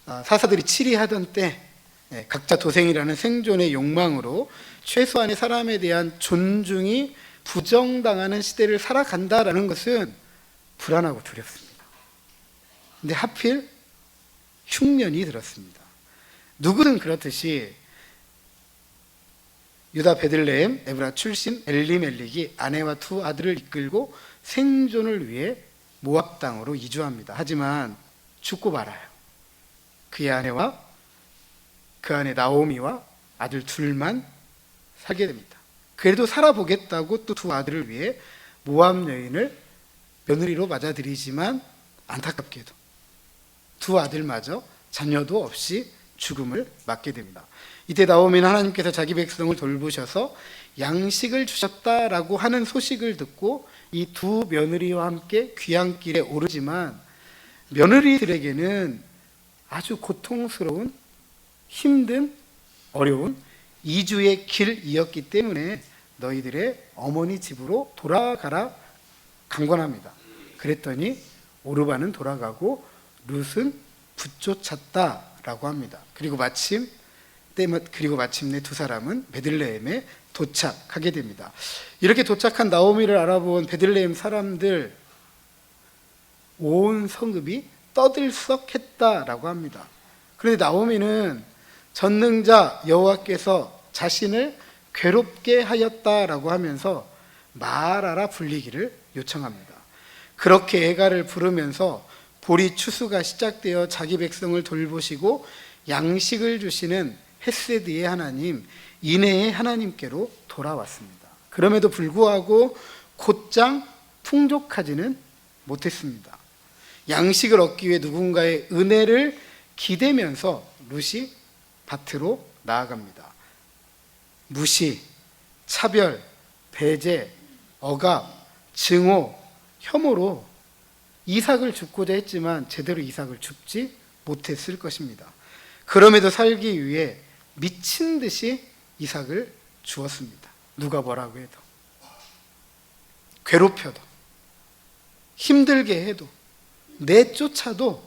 사사들이 치리하던 때 각자 도생이라는 생존의 욕망으로 최소한의 사람에 대한 존중이 부정당하는 시대를 살아간다라는 것은 불안하고 두렵습니다. 근데 하필 흉년이 들었습니다. 누구든 그렇듯이 유다 베들레헴 에브라 출신 엘리멜렉이 아내와 두 아들을 이끌고 생존을 위해 모압 땅으로 이주합니다. 하지만 죽고 말아요. 그의 아내와 그 안에 나오미와 아들 둘만 살게 됩니다. 그래도 살아보겠다고 또 두 아들을 위해 모압 여인을 며느리로 맞아들이지만 안타깝게도 두 아들마저 자녀도 없이 죽음을 맞게 됩니다. 이때 나오미는 하나님께서 자기 백성을 돌보셔서 양식을 주셨다라고 하는 소식을 듣고 이 두 며느리와 함께 귀향길에 오르지만 며느리들에게는 아주 고통스러운 힘든 어려운 이주의 길이었기 때문에 너희들의 어머니 집으로 돌아가라 강권합니다. 그랬더니 오르바는 돌아가고 룻은 붙쫓았다라고 합니다. 그리고 마침내 두 사람은 베들레헴에 도착하게 됩니다. 이렇게 도착한 나오미를 알아본 베들레헴 사람들 온 성읍이 떠들썩했다라고 합니다. 그런데 나오미는 전능자 여호와께서 자신을 괴롭게 하였다라고 하면서 말하라 불리기를 요청합니다. 그렇게 애가를 부르면서 보리 추수가 시작되어 자기 백성을 돌보시고 양식을 주시는 헤세드의 하나님, 인애의 하나님께로 돌아왔습니다. 그럼에도 불구하고 곧장 풍족하지는 못했습니다. 양식을 얻기 위해 누군가의 은혜를 기대면서 룻이 밭으로 나아갑니다. 무시, 차별, 배제, 억압, 증오, 혐오로 이삭을 줍고자 했지만 제대로 이삭을 줍지 못했을 것입니다. 그럼에도 살기 위해 미친 듯이 이삭을 주었습니다. 누가 뭐라고 해도, 괴롭혀도, 힘들게 해도, 내쫓아도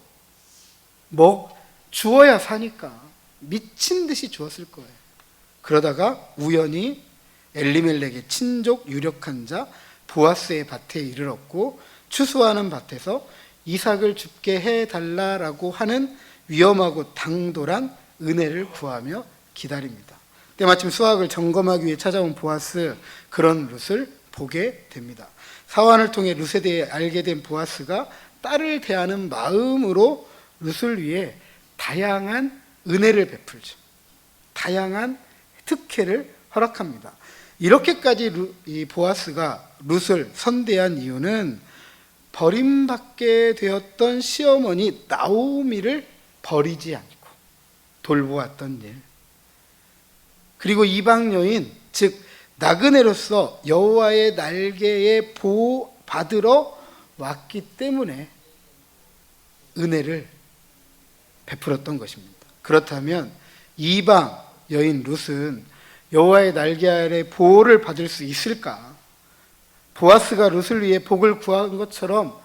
주어야 사니까 미친 듯이 주었을 거예요. 그러다가 우연히 엘리멜렉의 친족 유력한 자 보아스의 밭에 이르렀고 추수하는 밭에서 이삭을 줍게 해달라라고 하는 위험하고 당돌한 은혜를 구하며 기다립니다. 때마침 수확을 점검하기 위해 찾아온 보아스, 그런 룻을 보게 됩니다. 사환을 통해 룻에 대해 알게 된 보아스가 딸을 대하는 마음으로 룻을 위해 다양한 은혜를 베풀죠. 다양한 특혜를 허락합니다. 이렇게까지 이 보아스가 룻을 선대한 이유는 버림받게 되었던 시어머니 나오미를 버리지 않고 돌보았던 일, 그리고 이방 여인, 즉 나그네로서 여호와의 날개에 보호 받으러 왔기 때문에 은혜를 베풀었던 것입니다. 그렇다면 이방 여인 룻은 여호와의 날개 아래 보호를 받을 수 있을까? 보아스가 룻을 위해 복을 구한 것처럼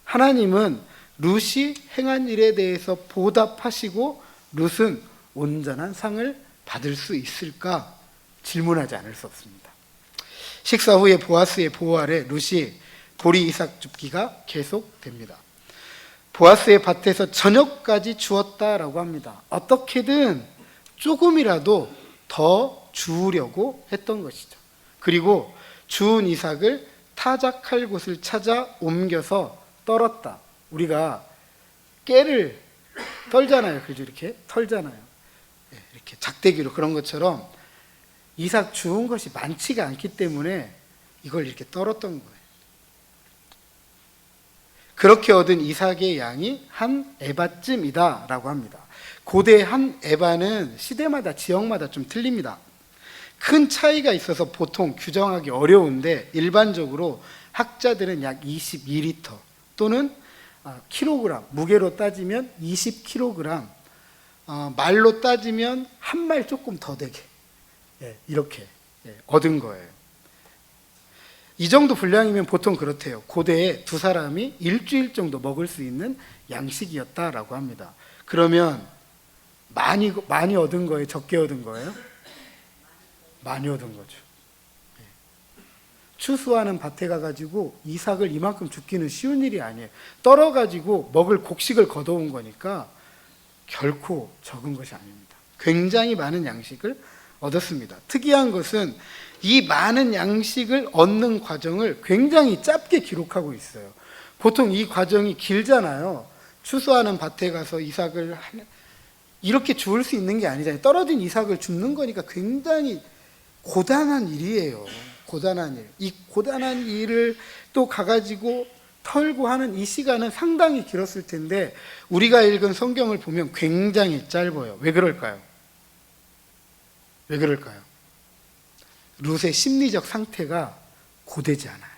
하나님은 룻이 행한 일에 대해서 보답하시고 룻은 온전한 상을 받을 수 있을까? 질문하지 않을 수 없습니다. 식사 후에 보아스의 보호 아래 룻이 보리 이삭 줍기가 계속됩니다. 보아스의 밭에서 저녁까지 주었다라고 합니다. 어떻게든 조금이라도 더 주우려고 했던 것이죠. 그리고 주운 이삭을 타작할 곳을 찾아 옮겨서 떨었다. 우리가 깨를 털잖아요. 그죠? 이렇게 털잖아요. 이렇게 작대기로. 그런 것처럼 이삭 주운 것이 많지가 않기 때문에 이걸 이렇게 떨었던 거예요. 그렇게 얻은 이삭의 양이 한 에바쯤이다 라고 합니다. 고대 한 에바는 시대마다 지역마다 좀 틀립니다. 큰 차이가 있어서 보통 규정하기 어려운데 일반적으로 학자들은 약 22리터 또는 킬로그램, 무게로 따지면 20kg, 말로 따지면 한 말 조금 더 되게 이렇게 얻은 거예요. 이 정도 분량이면 보통 그렇대요. 고대에 두 사람이 일주일 정도 먹을 수 있는 양식이었다라고 합니다. 그러면 많이 얻은 거예요? 적게 얻은 거예요? 많이 얻은 거죠. 추수하는 밭에 가가지고 이삭을 이만큼 줍기는 쉬운 일이 아니에요. 떨어가지고 먹을 곡식을 거둬온 거니까 결코 적은 것이 아닙니다. 굉장히 많은 양식을 얻었습니다. 특이한 것은 이 많은 양식을 얻는 과정을 굉장히 짧게 기록하고 있어요. 보통 이 과정이 길잖아요. 추수하는 밭에 가서 이삭을 이렇게 주울 수 있는 게 아니잖아요. 떨어진 이삭을 줍는 거니까 굉장히 고단한 일이에요. 고단한 일. 이 고단한 일을 또 가가지고 털고 하는 이 시간은 상당히 길었을 텐데 우리가 읽은 성경을 보면 굉장히 짧아요. 왜 그럴까요? 왜 그럴까요? 룻의 심리적 상태가 고되지 않아요.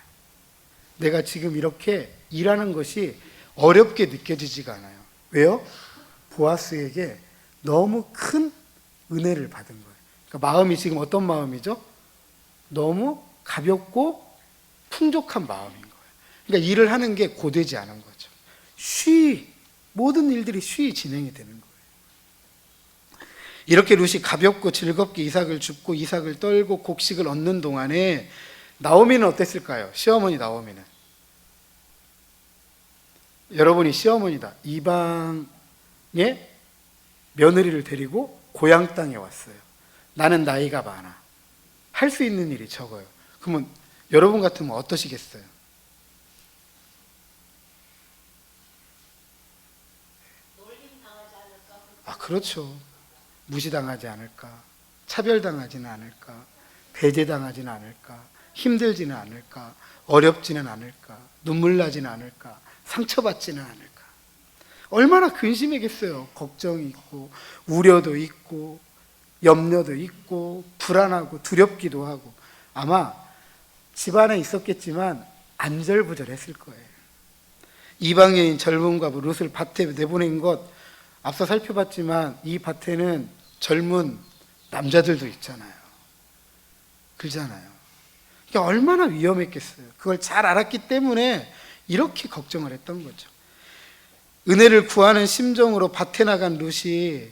내가 지금 이렇게 일하는 것이 어렵게 느껴지지가 않아요. 왜요? 보아스에게 너무 큰 은혜를 받은 거예요. 그러니까 마음이 지금 어떤 마음이죠? 너무 가볍고 풍족한 마음인 거예요. 그러니까 일을 하는 게 고되지 않은 거죠. 모든 일들이 쉬이 진행이 되는 거예요. 이렇게 룻이 가볍고 즐겁게 이삭을 줍고 이삭을 떨고 곡식을 얻는 동안에 나오미는 어땠을까요? 시어머니 나오미는. 여러분이 시어머니다. 이방의 며느리를 데리고 고향 땅에 왔어요. 나는 나이가 많아. 할 수 있는 일이 적어요. 그러면 여러분 같으면 어떠시겠어요? 그렇죠. 무시당하지 않을까? 차별당하지는 않을까? 배제당하지는 않을까? 힘들지는 않을까? 어렵지는 않을까? 눈물 나지는 않을까? 상처받지는 않을까? 얼마나 근심하겠어요. 걱정이 있고 우려도 있고 염려도 있고 불안하고 두렵기도 하고 아마 집안에 있었겠지만 안절부절했을 거예요. 이방 여인 젊은 과부 룻을 밭에 내보낸 것 앞서 살펴봤지만 이 밭에는 젊은 남자들도 있잖아요. 그렇잖아요. 그러니까 얼마나 위험했겠어요. 그걸 잘 알았기 때문에 이렇게 걱정을 했던 거죠. 은혜를 구하는 심정으로 밭에 나간 룻이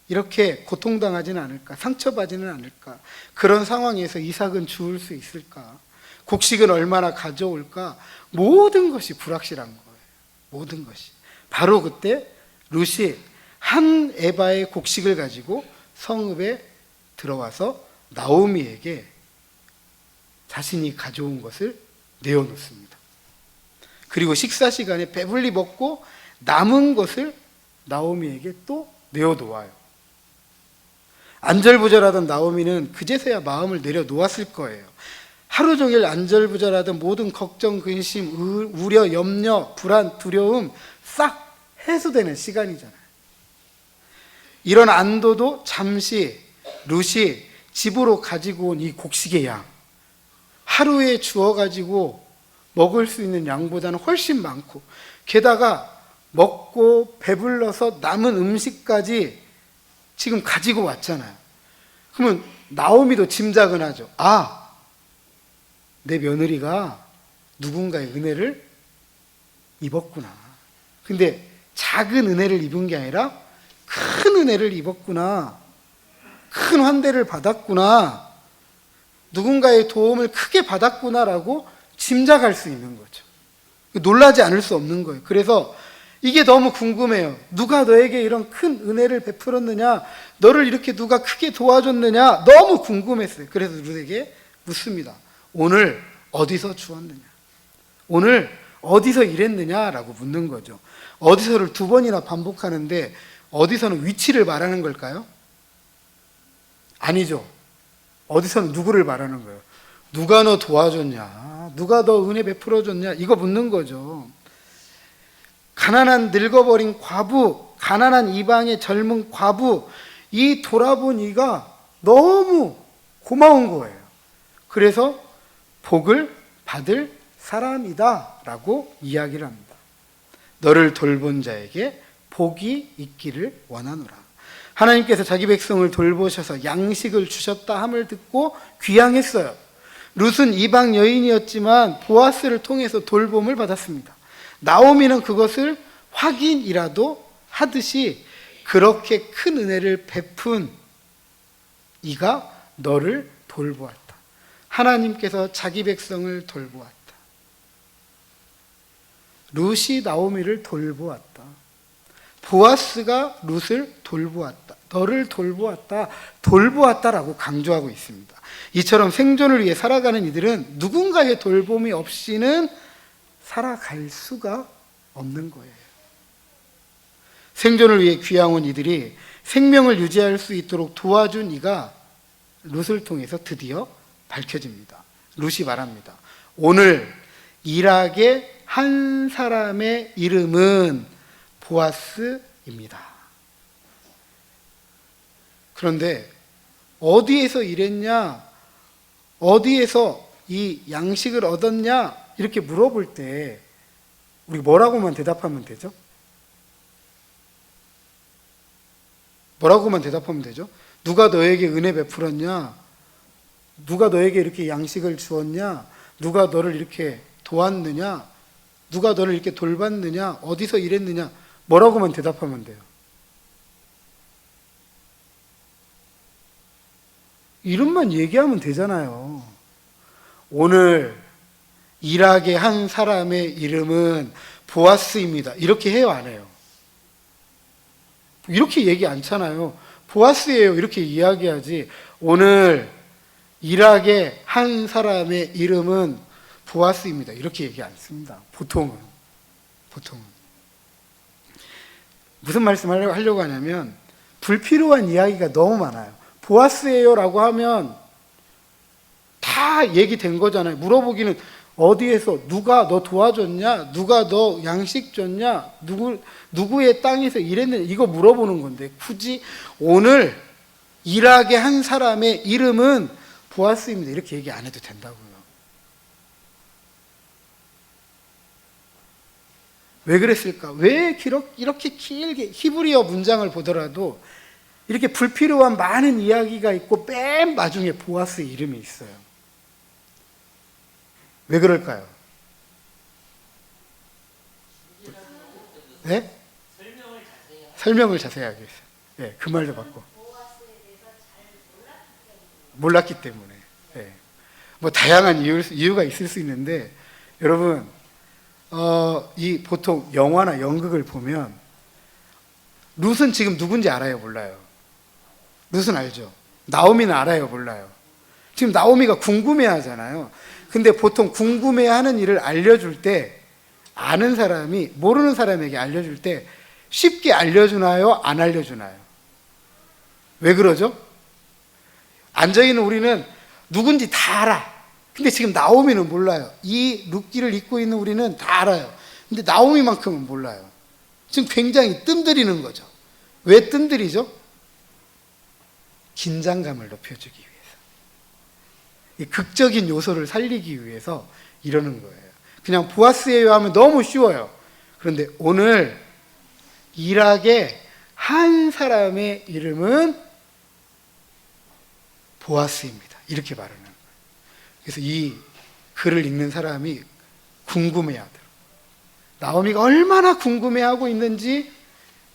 이렇게 고통당하지는 않을까? 상처받지는 않을까? 그런 상황에서 이삭은 주울 수 있을까? 곡식은 얼마나 가져올까? 모든 것이 불확실한 거예요. 모든 것이. 바로 그때 룻이 한 에바의 곡식을 가지고 성읍에 들어와서 나오미에게 자신이 가져온 것을 내어놓습니다. 그리고 식사 시간에 배불리 먹고 남은 것을 나오미에게 또 내어놓아요. 안절부절하던 나오미는 그제서야 마음을 내려놓았을 거예요. 하루 종일 안절부절하던 모든 걱정, 근심, 우려, 염려, 불안, 두려움 싹 해소되는 시간이잖아요. 이런 안도도 잠시 룻이 집으로 가지고 온 이 곡식의 양, 하루에 주어가지고 먹을 수 있는 양보다는 훨씬 많고 게다가 먹고 배불러서 남은 음식까지 지금 가지고 왔잖아요. 그러면 나오미도 짐작은 하죠. 내 며느리가 누군가의 은혜를 입었구나. 근데 작은 은혜를 입은 게 아니라 큰 은혜를 입었구나. 큰 환대를 받았구나. 누군가의 도움을 크게 받았구나라고 짐작할 수 있는 거죠. 놀라지 않을 수 없는 거예요. 그래서 이게 너무 궁금해요. 누가 너에게 이런 큰 은혜를 베풀었느냐? 너를 이렇게 누가 크게 도와줬느냐? 너무 궁금했어요. 그래서 룻에게 묻습니다. 오늘 어디서 주었느냐? 오늘 어디서 일했느냐라고 묻는 거죠. 어디서를 두 번이나 반복하는데 어디서는 위치를 말하는 걸까요? 아니죠. 어디서는 누구를 말하는 거예요? 누가 너 도와줬냐? 누가 너 은혜 베풀어줬냐? 이거 묻는 거죠. 가난한 늙어버린 과부, 가난한 이방의 젊은 과부, 이 돌아본 이가 너무 고마운 거예요. 그래서 복을 받을 사람이다 라고 이야기를 합니다. 너를 돌본 자에게 복이 있기를 원하노라. 하나님께서 자기 백성을 돌보셔서 양식을 주셨다 함을 듣고 귀향했어요. 룻은 이방 여인이었지만 보아스를 통해서 돌봄을 받았습니다. 나오미는 그것을 확인이라도 하듯이 그렇게 큰 은혜를 베푼 이가 너를 돌보았다. 하나님께서 자기 백성을 돌보았다. 룻이 나오미를 돌보았다. 보아스가 룻을 돌보았다. 너를 돌보았다. 돌보았다라고 강조하고 있습니다. 이처럼 생존을 위해 살아가는 이들은 누군가의 돌봄이 없이는 살아갈 수가 없는 거예요. 생존을 위해 귀향 온 이들이 생명을 유지할 수 있도록 도와준 이가 룻을 통해서 드디어 밝혀집니다. 룻이 말합니다. 오늘 일하게 한 사람의 이름은 보아스입니다. 그런데 어디에서 일했냐? 어디에서 이 양식을 얻었냐? 이렇게 물어볼 때 우리 뭐라고만 대답하면 되죠? 뭐라고만 대답하면 되죠? 누가 너에게 은혜 베풀었냐? 누가 너에게 이렇게 양식을 주었냐? 누가 너를 이렇게 도왔느냐? 누가 너를 이렇게 돌봤느냐? 어디서 일했느냐? 뭐라고만 대답하면 돼요. 이름만 얘기하면 되잖아요. 오늘 일하게 한 사람의 이름은 보아스입니다. 이렇게 해요, 안 해요? 이렇게 얘기 않잖아요. 보아스예요. 이렇게 이야기하지. 오늘 일하게 한 사람의 이름은 보아스입니다. 이렇게 얘기 안 씁니다. 보통은. 무슨 말씀을 하려고 하냐면 불필요한 이야기가 너무 많아요. 보아스예요 라고 하면 다 얘기된 거잖아요. 물어보기는 어디에서 누가 너 도와줬냐? 누가 너 양식 줬냐? 누구의 땅에서 일했느냐? 이거 물어보는 건데 굳이 오늘 일하게 한 사람의 이름은 보아스입니다. 이렇게 얘기 안 해도 된다고요. 왜 그랬을까? 왜 이렇게 길게 히브리어 문장을 보더라도 이렇게 불필요한 많은 이야기가 있고 맨 마중에 보아스의 이름이 있어요. 왜 그럴까요? 네? 설명을 자세히 하기 위해서. 네, 그 말도 맞고. 몰랐기 때문에. 네. 뭐 다양한 이유가 있을 수 있는데 여러분 이 보통 영화나 연극을 보면 룻은 지금 누군지 알아요? 몰라요? 룻은 알죠? 나오미는 알아요? 몰라요? 지금 나오미가 궁금해하잖아요. 근데 보통 궁금해하는 일을 알려줄 때 아는 사람이 모르는 사람에게 알려줄 때 쉽게 알려주나요? 안 알려주나요? 왜 그러죠? 앉아있는 우리는 누군지 다 알아. 근데 지금 나오미는 몰라요. 이 룻기를 입고 있는 우리는 다 알아요. 근데 나오미만큼은 몰라요. 지금 굉장히 뜸들이는 거죠. 왜 뜸들이죠? 긴장감을 높여주기 위해서. 이 극적인 요소를 살리기 위해서 이러는 거예요. 그냥 보아스예요 하면 너무 쉬워요. 그런데 오늘 일하게 한 사람의 이름은 보아스입니다. 이렇게 말하는 거예요. 그래서 이 글을 읽는 사람이 궁금해하더라고요. 나오미가 얼마나 궁금해하고 있는지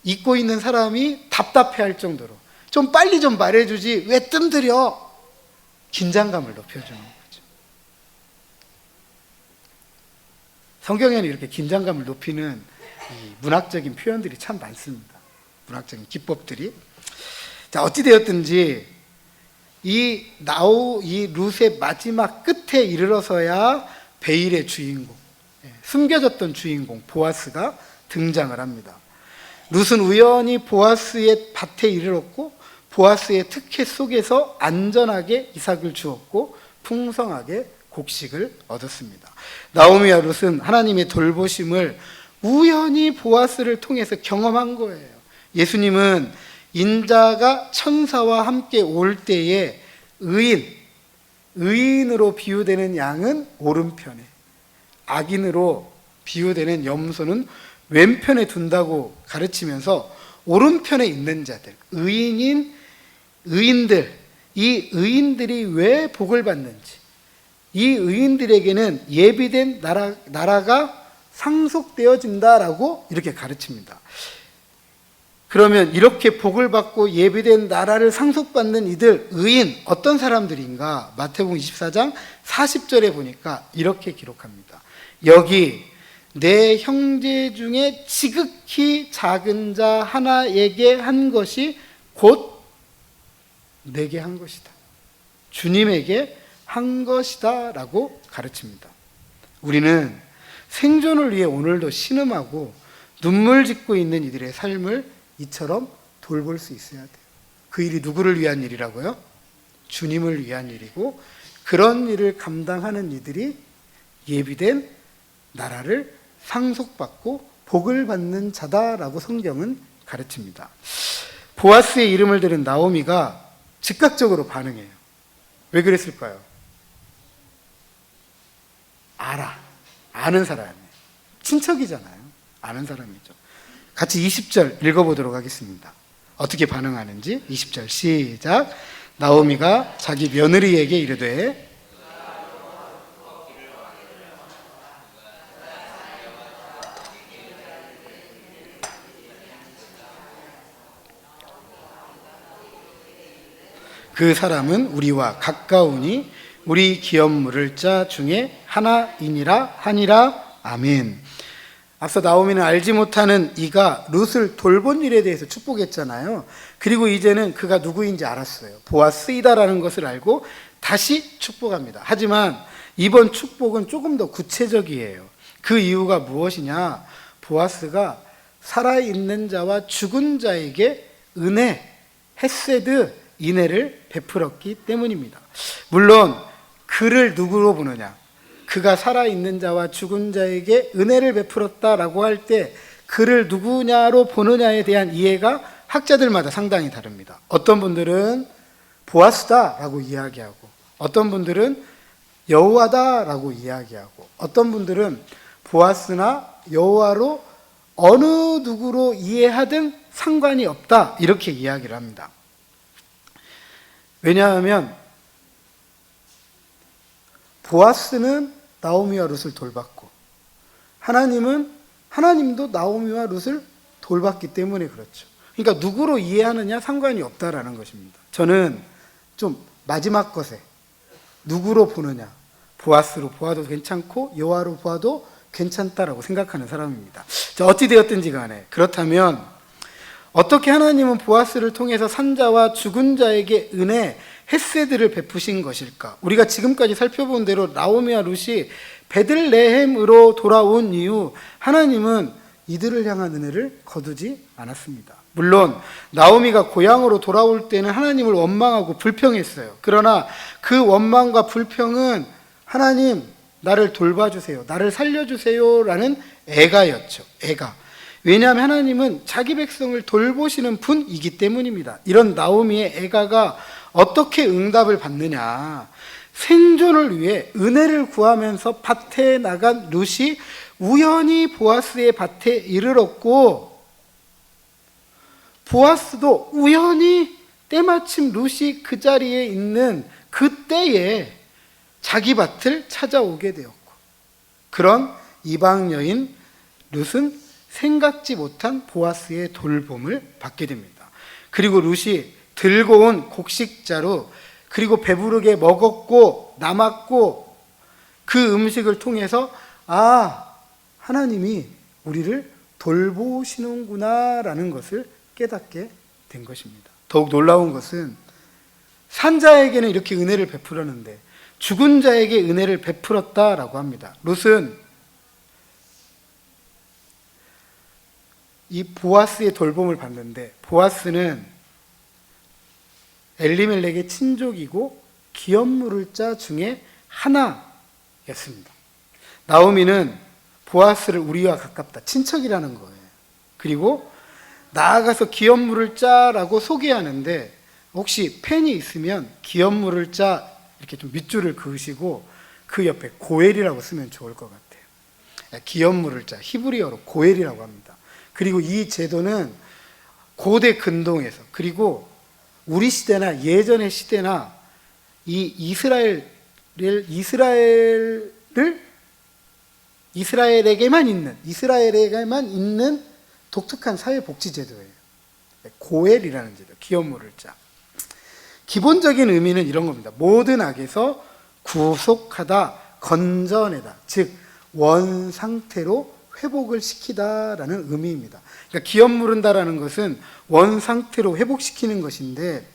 읽고 있는 사람이 답답해할 정도로 좀 빨리 좀 말해주지 왜 뜸들여? 긴장감을 높여주는 거죠. 성경에는 이렇게 긴장감을 높이는 이 문학적인 표현들이 참 많습니다. 문학적인 기법들이. 자, 어찌되었든지 이 룻의 마지막 끝에 이르러서야 베일의 주인공, 숨겨졌던 주인공 보아스가 등장을 합니다. 룻은 우연히 보아스의 밭에 이르렀고 보아스의 특혜 속에서 안전하게 이삭을 주었고 풍성하게 곡식을 얻었습니다. 나오미와 룻은 하나님의 돌보심을 우연히 보아스를 통해서 경험한 거예요. 예수님은 인자가 천사와 함께 올 때에 의인으로 비유되는 양은 오른편에, 악인으로 비유되는 염소는 왼편에 둔다고 가르치면서 오른편에 있는 자들, 의인들, 이 의인들이 왜 복을 받는지, 이 의인들에게는 예비된 나라가 상속되어진다라고 이렇게 가르칩니다. 그러면 이렇게 복을 받고 예비된 나라를 상속받는 이들 의인 어떤 사람들인가? 마태복음 24장 40절에 보니까 이렇게 기록합니다. 여기 내 형제 중에 지극히 작은 자 하나에게 한 것이 곧 내게 한 것이다. 주님에게 한 것이다 라고 가르칩니다. 우리는 생존을 위해 오늘도 신음하고 눈물 짓고 있는 이들의 삶을 이처럼 돌볼 수 있어야 돼요. 그 일이 누구를 위한 일이라고요? 주님을 위한 일이고, 그런 일을 감당하는 이들이 예비된 나라를 상속받고 복을 받는 자다라고 성경은 가르칩니다. 보아스의 이름을 들은 나오미가 즉각적으로 반응해요. 왜 그랬을까요? 아는 사람이에요. 친척이잖아요. 아는 사람이죠. 같이 20절 읽어보도록 하겠습니다. 어떻게 반응하는지 20절 시작. 나오미가 자기 며느리에게 이르되 그 사람은 우리와 가까우니 우리 기업 물을 자 중에 하나이니라 하니라. 아멘. 앞서 나오미는 알지 못하는 이가 룻을 돌본 일에 대해서 축복했잖아요. 그리고 이제는 그가 누구인지 알았어요. 보아스이다라는 것을 알고 다시 축복합니다. 하지만 이번 축복은 조금 더 구체적이에요. 그 이유가 무엇이냐? 보아스가 살아있는 자와 죽은 자에게 은혜, 헤세드, 인애를 베풀었기 때문입니다. 물론 그를 누구로 보느냐? 그가 살아있는 자와 죽은 자에게 은혜를 베풀었다라고 할 때 그를 누구냐로 보느냐에 대한 이해가 학자들마다 상당히 다릅니다. 어떤 분들은 보아스다라고 이야기하고, 어떤 분들은 여호와다라고 이야기하고, 어떤 분들은 보아스나 여호와로 어느 누구로 이해하든 상관이 없다 이렇게 이야기를 합니다. 왜냐하면 보아스는 나오미와 룻을 돌봤고, 하나님도 나오미와 룻을 돌봤기 때문에 그렇죠. 그러니까 누구로 이해하느냐 상관이 없다라는 것입니다. 저는 좀 마지막 것에 누구로 보느냐, 보아스로 보아도 괜찮고 여호와로 보아도 괜찮다라고 생각하는 사람입니다. 자, 어찌 되었든지 간에 그렇다면 어떻게 하나님은 보아스를 통해서 산자와 죽은 자에게 은혜, 헤세드를 베푸신 것일까? 우리가 지금까지 살펴본 대로 나오미와 룻이 베들레헴으로 돌아온 이후 하나님은 이들을 향한 은혜를 거두지 않았습니다. 물론 나오미가 고향으로 돌아올 때는 하나님을 원망하고 불평했어요. 그러나 그 원망과 불평은 하나님 나를 돌봐주세요, 나를 살려주세요 라는 애가였죠. 왜냐하면 하나님은 자기 백성을 돌보시는 분이기 때문입니다. 이런 나오미의 애가가 어떻게 응답을 받느냐? 생존을 위해 은혜를 구하면서 밭에 나간 룻이 우연히 보아스의 밭에 이르렀고, 보아스도 우연히 때마침 룻이 그 자리에 있는 그때에 자기 밭을 찾아오게 되었고, 그런 이방 여인 룻은 생각지 못한 보아스의 돌봄을 받게 됩니다. 그리고 룻이 들고 온 곡식자루, 그리고 배부르게 먹었고 남았고 그 음식을 통해서 하나님이 우리를 돌보시는구나 라는 것을 깨닫게 된 것입니다. 더욱 놀라운 것은 산자에게는 이렇게 은혜를 베풀었는데 죽은 자에게 은혜를 베풀었다라고 합니다. 룻은 이 보아스의 돌봄을 받는데, 보아스는 엘리멜렉의 친족이고 기업 물을 자 중에 하나였습니다. 나오미는 보아스를 우리와 가깝다, 친척이라는 거예요. 그리고 나아가서 기업 물을 자라고 소개하는데, 혹시 펜이 있으면 기업 물을 자 이렇게 좀 밑줄을 그으시고 그 옆에 고엘이라고 쓰면 좋을 것 같아요. 기업 물을 자, 히브리어로 고엘이라고 합니다. 그리고 이 제도는 고대 근동에서, 그리고 우리 시대나 예전의 시대나 이 이스라엘에게만 있는 독특한 사회복지 제도예요. 고엘이라는 제도, 기업물을 자. 기본적인 의미는 이런 겁니다. 모든 악에서 구속하다, 건져내다, 즉 원상태로 회복을 시키다라는 의미입니다. 그러니까 기업 무른다라는 것은 원상태로 회복시키는 것인데,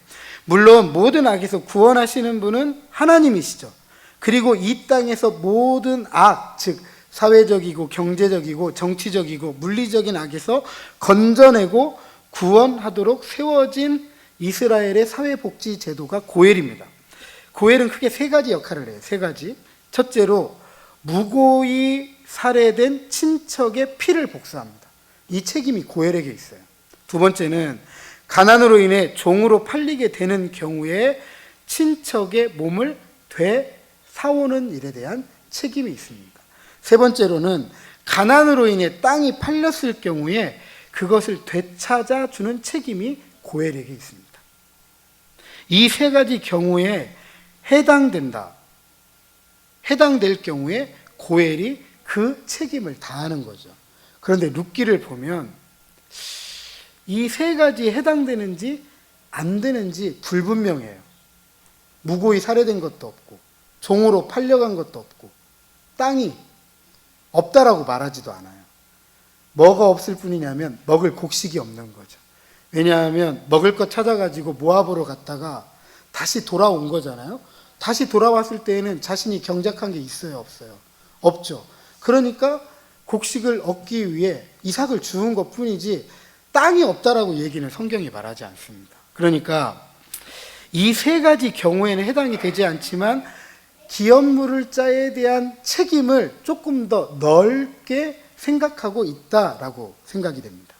물론 모든 악에서 구원하시는 분은 하나님이시죠. 그리고 이 땅에서 모든 악, 즉 사회적이고 경제적이고 정치적이고 물리적인 악에서 건져내고 구원하도록 세워진 이스라엘의 사회복지 제도가 고엘입니다. 고엘은 크게 세 가지 역할을 해요. 세 가지. 첫째로 무고히 살해된 친척의 피를 복수합니다. 이 책임이 고엘에게 있어요. 두 번째는 가난으로 인해 종으로 팔리게 되는 경우에 친척의 몸을 되사오는 일에 대한 책임이 있습니다. 세 번째로는 가난으로 인해 땅이 팔렸을 경우에 그것을 되찾아 주는 책임이 고엘에게 있습니다. 이 세 가지 경우에 해당될 경우에 고엘이 그 책임을 다하는 거죠. 그런데 룻기를 보면 이 세 가지에 해당되는지 안 되는지 불분명해요. 무고히 살해된 것도 없고 종으로 팔려간 것도 없고 땅이 없다라고 말하지도 않아요. 뭐가 없을 뿐이냐면 먹을 곡식이 없는 거죠. 왜냐하면 먹을 것 찾아가지고 모압으로 갔다가 다시 돌아온 거잖아요. 다시 돌아왔을 때에는 자신이 경작한 게 있어요, 없어요? 없죠. 그러니까 곡식을 얻기 위해 이삭을 주운 것 뿐이지 땅이 없다라고 얘기는 성경이 말하지 않습니다. 그러니까 이 세 가지 경우에는 해당이 되지 않지만 기업물을 자에 대한 책임을 조금 더 넓게 생각하고 있다라고 생각이 됩니다.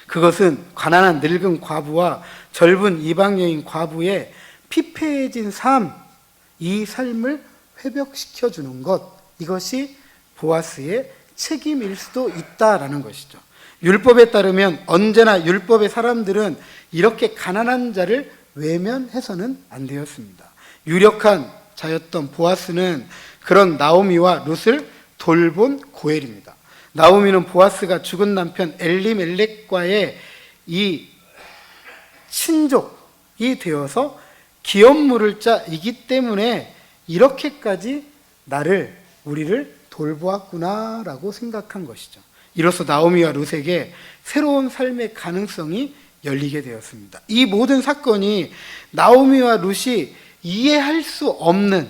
그것은 가난한 늙은 과부와 젊은 이방 여인 과부의 피폐해진 삶, 이 삶을 회복시켜 주는 것, 이것이 보아스의 책임일 수도 있다라는 것이죠. 율법에 따르면 언제나 율법의 사람들은 이렇게 가난한 자를 외면해서는 안 되었습니다. 유력한 자였던 보아스는 그런 나오미와 룻을 돌본 고엘입니다. 나오미는 보아스가 죽은 남편 엘리멜렉과의 이 친족이 되어서 기업 물을 자이기 때문에 이렇게까지 우리를 돌보았구나라고 생각한 것이죠. 이로써 나오미와 룻에게 새로운 삶의 가능성이 열리게 되었습니다. 이 모든 사건이 나오미와 룻이 이해할 수 없는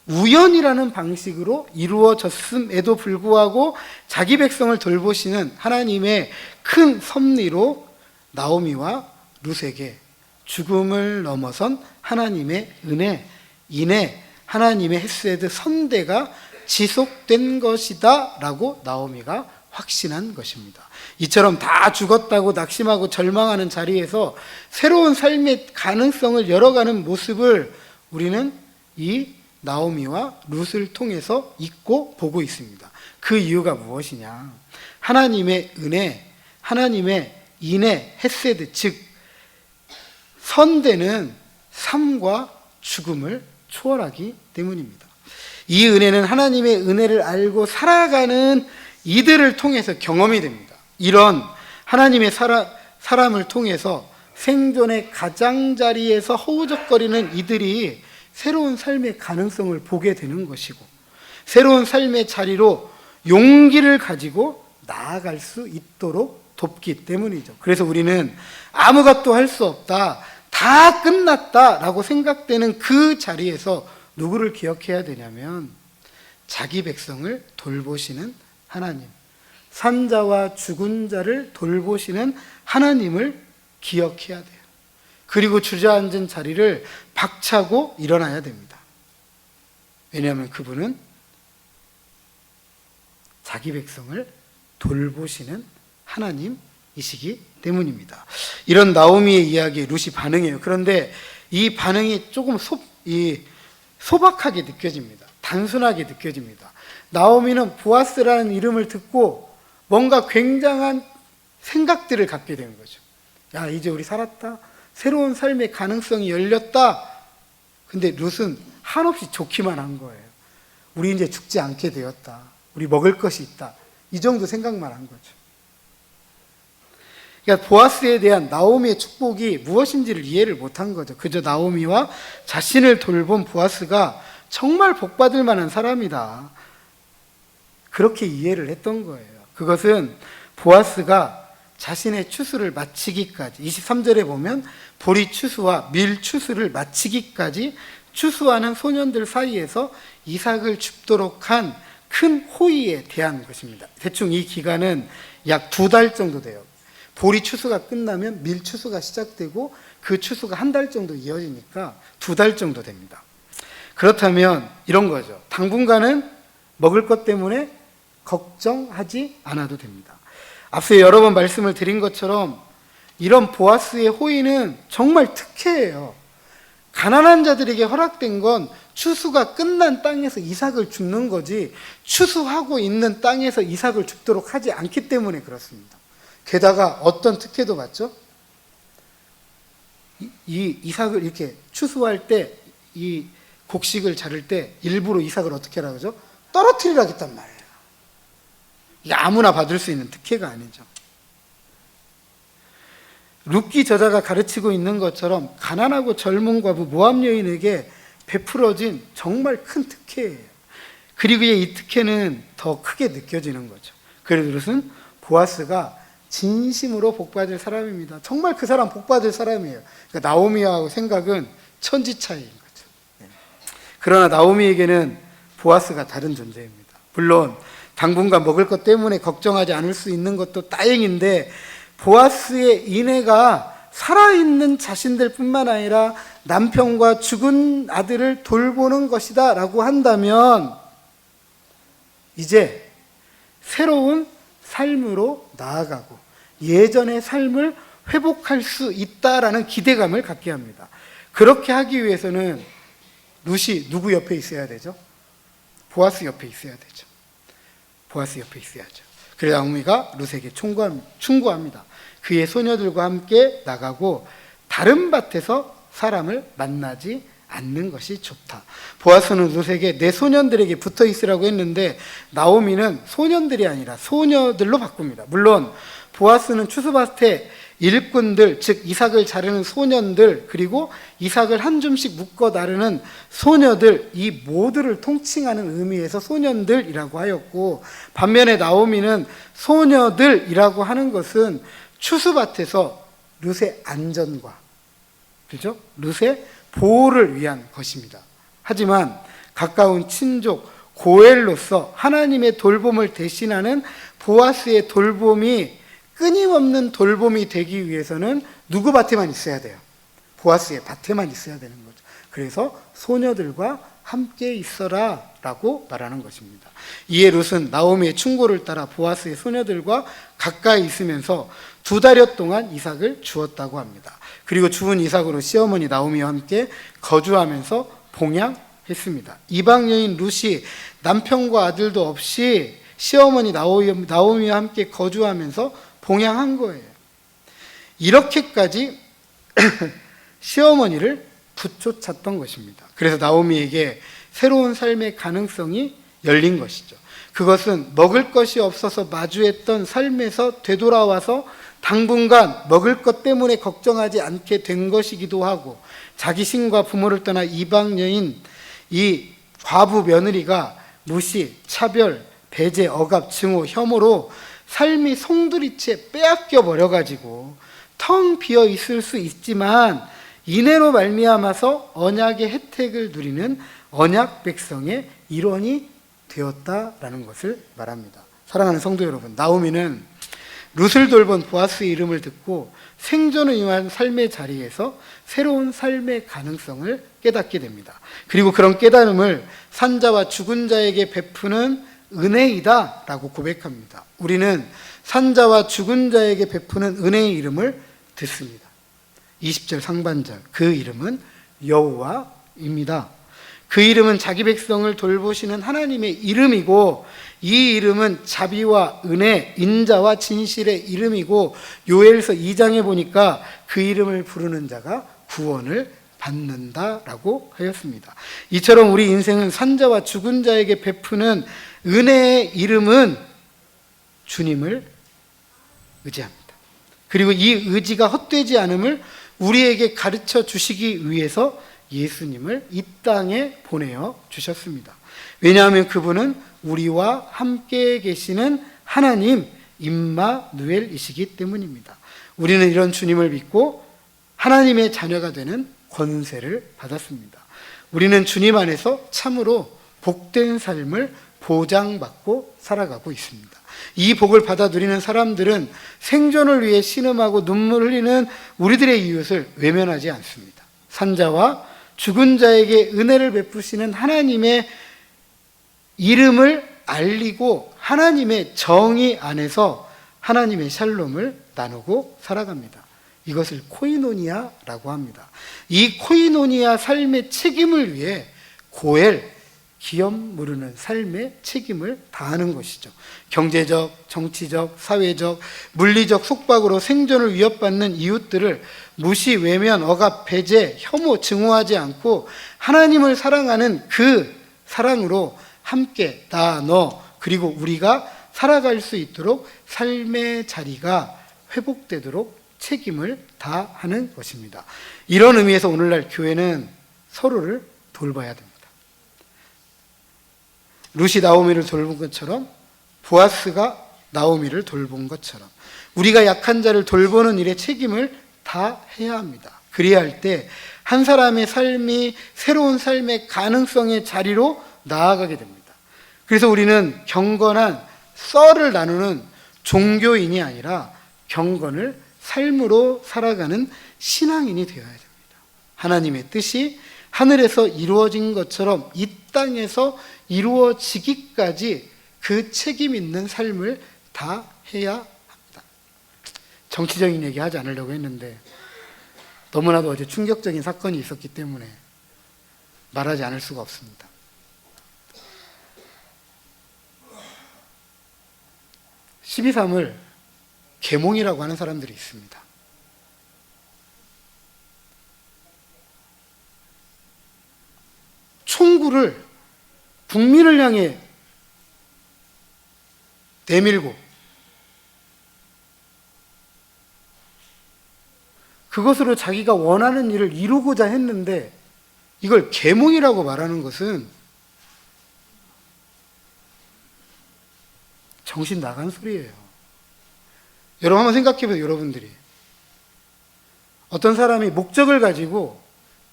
우연이라는 방식으로 이루어졌음에도 불구하고 자기 백성을 돌보시는 하나님의 큰 섭리로 나오미와 룻에게 죽음을 넘어선 하나님의 은혜, 인애, 하나님의 헤세드 선대가 지속된 것이다 라고 나오미가 확신한 것입니다. 이처럼 다 죽었다고 낙심하고 절망하는 자리에서 새로운 삶의 가능성을 열어가는 모습을 우리는 이 나오미와 룻을 통해서 읽고 보고 있습니다. 그 이유가 무엇이냐? 하나님의 은혜, 하나님의 인애, 헤세드, 즉 선대는 삶과 죽음을 초월하기 때문입니다. 이 은혜는 하나님의 은혜를 알고 살아가는 이들을 통해서 경험이 됩니다. 이런 하나님의 사람을 통해서 생존의 가장자리에서 허우적거리는 이들이 새로운 삶의 가능성을 보게 되는 것이고 새로운 삶의 자리로 용기를 가지고 나아갈 수 있도록 돕기 때문이죠. 그래서 우리는 아무것도 할 수 없다, 다 끝났다라고 생각되는 그 자리에서 누구를 기억해야 되냐면 자기 백성을 돌보시는 하나님, 산자와 죽은 자를 돌보시는 하나님을 기억해야 돼요. 그리고 주저앉은 자리를 박차고 일어나야 됩니다. 왜냐하면 그분은 자기 백성을 돌보시는 하나님이시기 때문입니다. 이런 나오미의 이야기에 룻이 반응해요. 그런데 이 반응이 조금 소박하게 느껴집니다. 단순하게 느껴집니다. 나오미는 보아스라는 이름을 듣고 뭔가 굉장한 생각들을 갖게 되는 거죠. 야, 이제 우리 살았다. 새로운 삶의 가능성이 열렸다. 근데 룻은 한없이 좋기만 한 거예요. 우리 이제 죽지 않게 되었다. 우리 먹을 것이 있다. 이 정도 생각만 한 거죠. 그러니까 보아스에 대한 나오미의 축복이 무엇인지를 이해를 못한 거죠. 그저 나오미와 자신을 돌본 보아스가 정말 복받을 만한 사람이다, 그렇게 이해를 했던 거예요. 그것은 보아스가 자신의 추수를 마치기까지, 23절에 보면 보리 추수와 밀 추수를 마치기까지 추수하는 소년들 사이에서 이삭을 줍도록 한 큰 호의에 대한 것입니다. 대충 이 기간은 약 2달 정도 돼요. 보리 추수가 끝나면 밀 추수가 시작되고 그 추수가 한 달 정도 이어지니까 2달 정도 됩니다. 그렇다면 이런 거죠. 당분간은 먹을 것 때문에 걱정하지 않아도 됩니다. 앞서 여러 번 말씀을 드린 것처럼 이런 보아스의 호의는 정말 특혜예요. 가난한 자들에게 허락된 건 추수가 끝난 땅에서 이삭을 줍는 거지, 추수하고 있는 땅에서 이삭을 줍도록 하지 않기 때문에 그렇습니다. 게다가 어떤 특혜도 받죠? 이 이삭을 이렇게 추수할 때, 이 곡식을 자를 때 일부러 이삭을 어떻게 하라고 하죠? 떨어뜨리라 했단 말이에요. 이게 아무나 받을 수 있는 특혜가 아니죠. 룻기 저자가 가르치고 있는 것처럼 가난하고 젊은 과부 모압 여인에게 베풀어진 정말 큰 특혜예요. 그리고 이 특혜는 더 크게 느껴지는 거죠. 그것은 보아스가 진심으로 복받을 사람입니다. 정말 그 사람 복받을 사람이에요. 그러니까 나오미하고 생각은 천지 차이인 거죠. 그러나 나오미에게는 보아스가 다른 존재입니다. 물론 당분간 먹을 것 때문에 걱정하지 않을 수 있는 것도 다행인데, 보아스의 인애가 살아있는 자신들 뿐만 아니라 남편과 죽은 아들을 돌보는 것이다 라고 한다면 이제 새로운 삶으로 나아가고 예전의 삶을 회복할 수 있다라는 기대감을 갖게 합니다. 그렇게 하기 위해서는 룻이 누구 옆에 있어야 되죠? 보아스 옆에 있어야 되죠. 보아스 옆에 있어야죠. 그래서 나오미가 룻에게 충고합니다. 그의 소녀들과 함께 나가고 다른 밭에서 사람을 만나지 않는 것이 좋다. 보아스는 룻에게 내 소년들에게 붙어 있으라고 했는데 나오미는 소년들이 아니라 소녀들로 바꿉니다. 물론 보아스는 추수밭에 일꾼들, 즉 이삭을 자르는 소년들, 그리고 이삭을 한 줌씩 묶어 나르는 소녀들, 이 모두를 통칭하는 의미에서 소년들이라고 하였고, 반면에 나오미는 소녀들이라고 하는 것은 추수밭에서 룻의 안전과, 그죠? 룻의 보호를 위한 것입니다. 하지만 가까운 친족 고엘로서 하나님의 돌봄을 대신하는 보아스의 돌봄이 끊임없는 돌봄이 되기 위해서는 누구 밭에만 있어야 돼요? 보아스의 밭에만 있어야 되는 거죠. 그래서 소녀들과 함께 있어라 라고 말하는 것입니다. 이에 룻은 나오미의 충고를 따라 보아스의 소녀들과 가까이 있으면서 2달여 동안 이삭을 주었다고 합니다. 그리고 주운 이삭으로 시어머니 나오미와 함께 거주하면서 봉양했습니다. 이방 여인 룻이 남편과 아들도 없이 시어머니 나오미와 함께 거주하면서 봉양한 거예요. 이렇게까지 시어머니를 부쫓았던 것입니다. 그래서 나오미에게 새로운 삶의 가능성이 열린 것이죠. 그것은 먹을 것이 없어서 마주했던 삶에서 되돌아와서 당분간 먹을 것 때문에 걱정하지 않게 된 것이기도 하고, 자기 신과 부모를 떠나 이방 여인 이 과부 며느리가 무시, 차별, 배제, 억압, 증오, 혐오로 삶이 송두리째 빼앗겨 버려가지고 텅 비어 있을 수 있지만 인애로 말미암아서 언약의 혜택을 누리는 언약 백성의 일원이 되었다라는 것을 말합니다. 사랑하는 성도 여러분, 나오미는 룻을 돌본 보아스의 이름을 듣고 생존을 위한 삶의 자리에서 새로운 삶의 가능성을 깨닫게 됩니다. 그리고 그런 깨달음을 산자와 죽은 자에게 베푸는 은혜이다 라고 고백합니다. 우리는 산자와 죽은 자에게 베푸는 은혜의 이름을 듣습니다. 20절 상반절, 그 이름은 여호와입니다. 그 이름은 자기 백성을 돌보시는 하나님의 이름이고, 이 이름은 자비와 은혜, 인자와 진실의 이름이고, 요엘서 2장에 보니까 그 이름을 부르는 자가 구원을 받는다라고 하였습니다. 이처럼 우리 인생은 산자와 죽은 자에게 베푸는 은혜의 이름은 주님을 의지합니다. 그리고 이 의지가 헛되지 않음을 우리에게 가르쳐 주시기 위해서 예수님을 이 땅에 보내어 주셨습니다. 왜냐하면 그분은 우리와 함께 계시는 하나님 임마누엘이시기 때문입니다. 우리는 이런 주님을 믿고 하나님의 자녀가 되는 권세를 받았습니다. 우리는 주님 안에서 참으로 복된 삶을 보장받고 살아가고 있습니다. 이 복을 받아 누리는 사람들은 생존을 위해 신음하고 눈물 흘리는 우리들의 이웃을 외면하지 않습니다. 산자와 죽은 자에게 은혜를 베푸시는 하나님의 이름을 알리고 하나님의 정의 안에서 하나님의 샬롬을 나누고 살아갑니다. 이것을 코이노니아라고 합니다. 이 코이노니아 삶의 책임을 위해 고엘, 기업 모르는 삶의 책임을 다하는 것이죠. 경제적, 정치적, 사회적, 물리적 속박으로 생존을 위협받는 이웃들을 무시, 외면, 억압, 배제, 혐오, 증오하지 않고 하나님을 사랑하는 그 사랑으로 함께 너 그리고 우리가 살아갈 수 있도록 삶의 자리가 회복되도록 책임을 다하는 것입니다. 이런 의미에서 오늘날 교회는 서로를 돌봐야 됩니다. 룻이 나오미를 돌본 것처럼 보아스가 나오미를 돌본 것처럼 우리가 약한 자를 돌보는 일에 책임을 다해야 합니다. 그래야 할 때 한 사람의 삶이 새로운 삶의 가능성의 자리로 나아가게 됩니다. 그래서 우리는 경건한 썰을 나누는 종교인이 아니라 경건을 삶으로 살아가는 신앙인이 되어야 됩니다. 하나님의 뜻이 하늘에서 이루어진 것처럼 이 땅에서 이루어지기까지 그 책임 있는 삶을 다 해야 합니다. 정치적인 얘기 하지 않으려고 했는데 너무나도 어제 충격적인 사건이 있었기 때문에 말하지 않을 수가 없습니다. 12.3을 계몽이라고 하는 사람들이 있습니다. 총구를 국민을 향해 내밀고 그것으로 자기가 원하는 일을 이루고자 했는데 이걸 계몽이라고 말하는 것은 정신 나간 소리예요. 여러분 한번 생각해 보세요. 여러분들이 어떤 사람이 목적을 가지고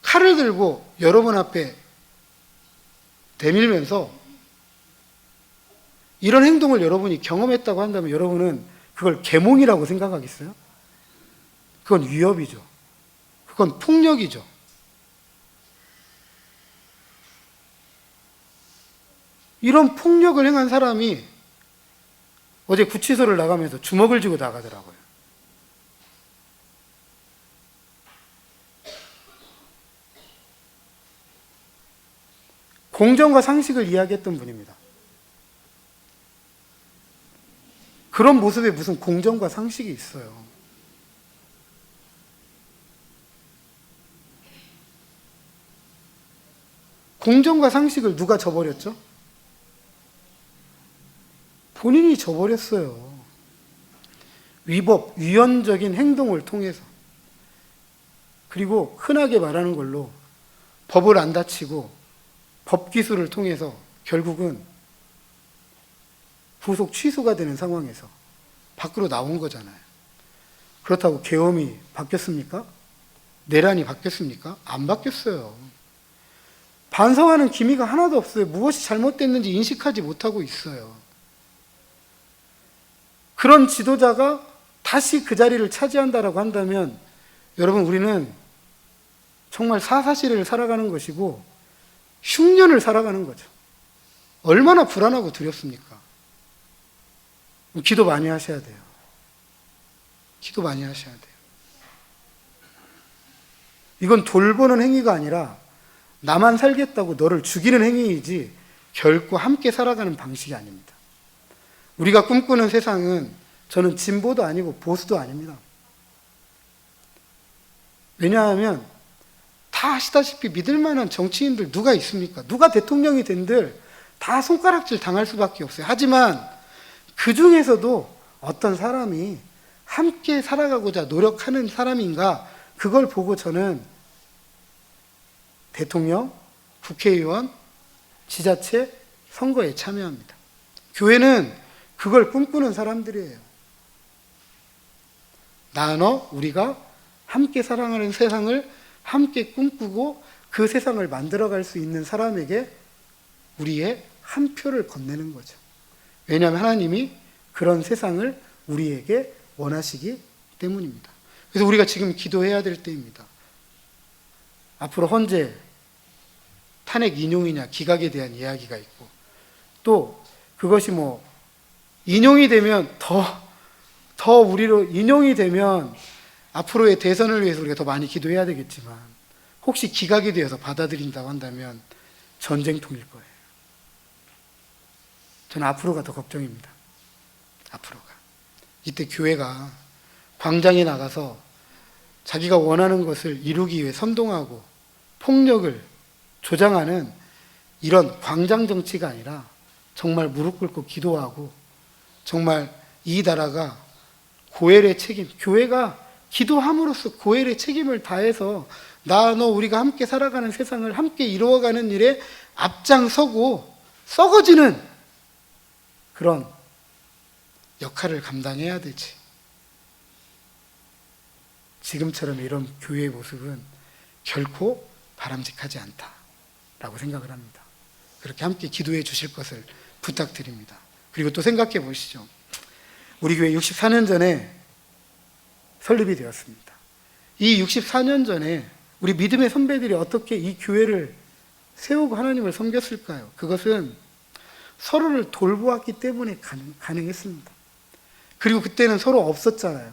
칼을 들고 여러분 앞에 대밀면서 이런 행동을 여러분이 경험했다고 한다면 여러분은 그걸 계몽이라고 생각하겠어요? 그건 위협이죠. 그건 폭력이죠. 이런 폭력을 행한 사람이 어제 구치소를 나가면서 주먹을 쥐고 나가더라고요. 공정과 상식을 이야기했던 분입니다. 그런 모습에 무슨 공정과 상식이 있어요. 공정과 상식을 누가 저버렸죠? 본인이 저버렸어요. 위법, 위헌적인 행동을 통해서. 그리고 흔하게 말하는 걸로 법을 안 다치고 법기술을 통해서 결국은 구속 취소가 되는 상황에서 밖으로 나온 거잖아요. 그렇다고 계엄이 바뀌었습니까? 내란이 바뀌었습니까? 안 바뀌었어요. 반성하는 기미가 하나도 없어요. 무엇이 잘못됐는지 인식하지 못하고 있어요. 그런 지도자가 다시 그 자리를 차지한다라고 한다면 여러분 우리는 정말 사사시대를 살아가는 것이고 흉년을 살아가는 거죠. 얼마나 불안하고 두렵습니까? 기도 많이 하셔야 돼요. 기도 많이 하셔야 돼요. 이건 돌보는 행위가 아니라 나만 살겠다고 너를 죽이는 행위이지 결코 함께 살아가는 방식이 아닙니다. 우리가 꿈꾸는 세상은 저는 진보도 아니고 보수도 아닙니다. 왜냐하면 다 아시다시피 믿을 만한 정치인들 누가 있습니까? 누가 대통령이 된들 다 손가락질 당할 수밖에 없어요. 하지만 그 중에서도 어떤 사람이 함께 살아가고자 노력하는 사람인가, 그걸 보고 저는 대통령, 국회의원, 지자체, 선거에 참여합니다. 교회는 그걸 꿈꾸는 사람들이에요. 너 우리가 함께 사랑하는 세상을 함께 꿈꾸고 그 세상을 만들어갈 수 있는 사람에게 우리의 한 표를 건네는 거죠. 왜냐하면 하나님이 그런 세상을 우리에게 원하시기 때문입니다. 그래서 우리가 지금 기도해야 될 때입니다. 앞으로 헌재, 탄핵 인용이냐 기각에 대한 이야기가 있고, 또 그것이 인용이 되면 더 우리로 인용이 되면 앞으로의 대선을 위해서 우리가 더 많이 기도해야 되겠지만, 혹시 기각이 되어서 받아들인다고 한다면 전쟁통일 거예요. 저는 앞으로가 더 걱정입니다. 앞으로가. 이때 교회가 광장에 나가서 자기가 원하는 것을 이루기 위해 선동하고 폭력을 조장하는 이런 광장 정치가 아니라 정말 무릎 꿇고 기도하고, 정말 이 나라가 고엘의 책임, 교회가 기도함으로써 고엘의 책임을 다해서 너 우리가 함께 살아가는 세상을 함께 이루어가는 일에 앞장서고 썩어지는 그런 역할을 감당해야 되지. 지금처럼 이런 교회의 모습은 결코 바람직하지 않다라고 생각을 합니다. 그렇게 함께 기도해 주실 것을 부탁드립니다. 그리고 또 생각해 보시죠. 우리 교회 64년 전에 설립이 되었습니다. 이 64년 전에 우리 믿음의 선배들이 어떻게 이 교회를 세우고 하나님을 섬겼을까요? 그것은 서로를 돌보았기 때문에 가능했습니다. 그리고 그때는 서로 없었잖아요.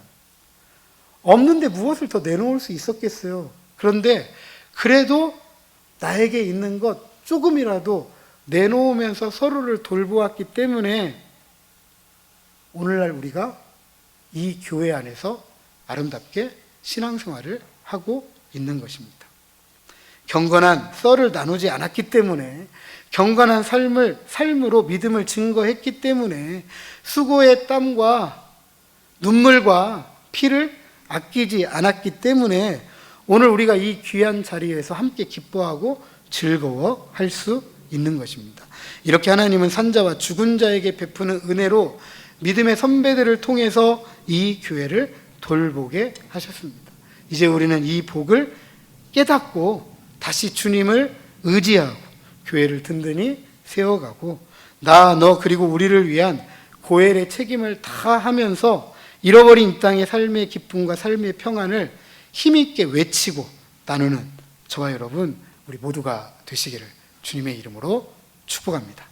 없는데 무엇을 더 내놓을 수 있었겠어요. 그런데 그래도 나에게 있는 것 조금이라도 내놓으면서 서로를 돌보았기 때문에 오늘날 우리가 이 교회 안에서 아름답게 신앙생활을 하고 있는 것입니다. 경건한 썰을 나누지 않았기 때문에, 경건한 삶으로 믿음을 증거했기 때문에, 수고의 땀과 눈물과 피를 아끼지 않았기 때문에 오늘 우리가 이 귀한 자리에서 함께 기뻐하고 즐거워할 수 있는 것입니다. 이렇게 하나님은 산자와 죽은 자에게 베푸는 은혜로 믿음의 선배들을 통해서 이 교회를 돌보게 하셨습니다. 이제 우리는 이 복을 깨닫고 다시 주님을 의지하고 교회를 든든히 세워가고, 너 그리고 우리를 위한 고엘의 책임을 다하면서 잃어버린 이 땅의 삶의 기쁨과 삶의 평안을 힘있게 외치고 나누는 저와 여러분 우리 모두가 되시기를 주님의 이름으로 축복합니다.